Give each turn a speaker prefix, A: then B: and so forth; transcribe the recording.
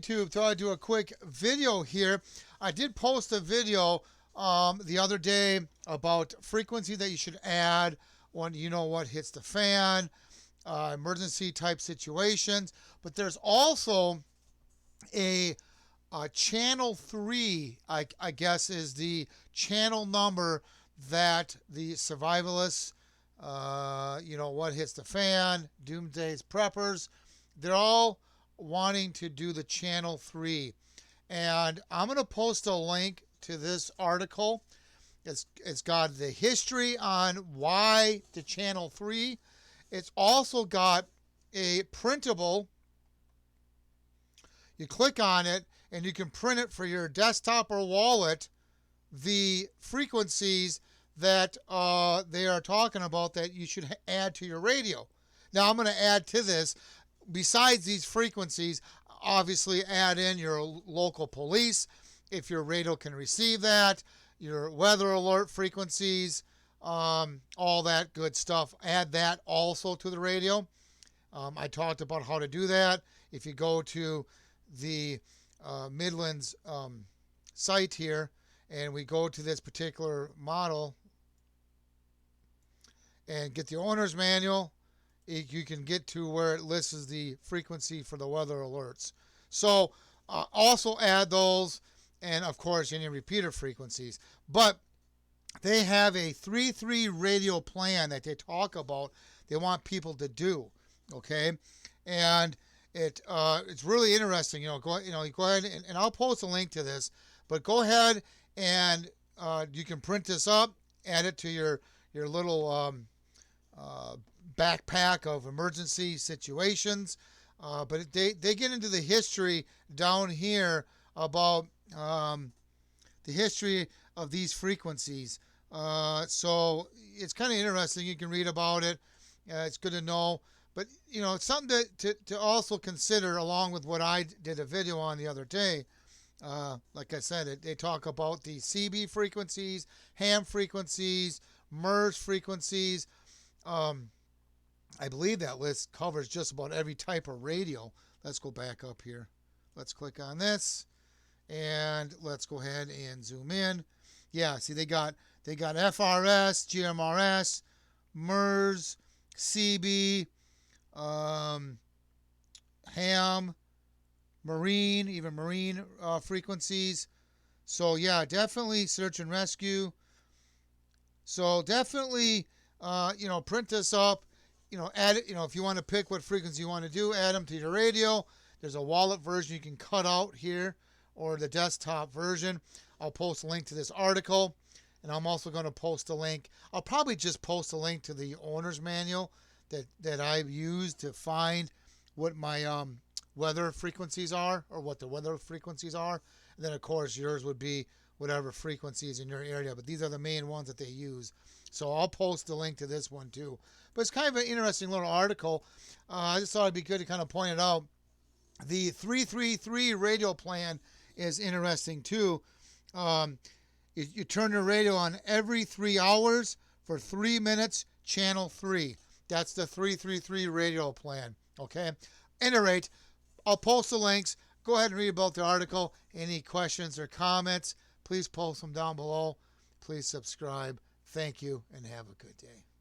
A: YouTube. Thought I'd do a quick video here. I did post a video the other day about frequency that you should add when you know what hits the fan, emergency type situations. But there's also a channel 3, I guess, is the channel number that the survivalists, you know, what hits the fan, doomsday preppers, they're all wanting to do the channel 3. And I'm going to post a link to this article. It's got the history on why the channel 3. It's also got a printable. You click on it and you can print it for your desktop or wallet, the frequencies that they are talking about that you should add to your radio. Now I'm going to add to this, besides these frequencies, obviously add in your local police, if your radio can receive that, your weather alert frequencies, all that good stuff. Add that also to the radio. I talked about how to do that. If you go to the Midland's site here, and we go to this particular model and get the owner's manual, you can get to where it lists the frequency for the weather alerts. So also add those, and of course any repeater frequencies. But they have a 3-3 radio plan that they talk about. They want people to do, okay? And it's really interesting. You go ahead and I'll post a link to this. But go ahead and you can print this up, add it to your little backpack of emergency situations. But they get into the history down here about the history of these frequencies. So it's kind of interesting. You can read about it. It's good to know. But, it's something to also consider, along with what I did a video on the other day. Like I said, they talk about the CB frequencies, ham frequencies, MERS frequencies. I believe that list covers just about every type of radio. Let's go back up here. Let's click on this, and let's go ahead and zoom in. Yeah, see, they got FRS, GMRS, MERS, CB, ham, marine, even marine frequencies. So yeah, definitely search and rescue. So definitely, print this up. Add it. If you want to pick what frequency you want to do, add them to your radio. There's a wallet version you can cut out here, or the desktop version. I'll post a link to this article, and I'm also going to post a link. I'll probably just post a link to the owner's manual that I've used to find what my weather frequencies are, or what the weather frequencies are. And then of course yours would be whatever frequencies in your area, but these are the main ones that they use. So I'll post a link to this one too. But it's kind of an interesting little article. I just thought it'd be good to kind of point it out. The 333 radio plan is interesting too. You turn your radio on every 3 hours for 3 minutes, channel 3. That's the 333 radio plan. Okay. At any rate, I'll post the links. Go ahead and read about the article. Any questions or comments, please post them down below. Please subscribe. Thank you, and have a good day.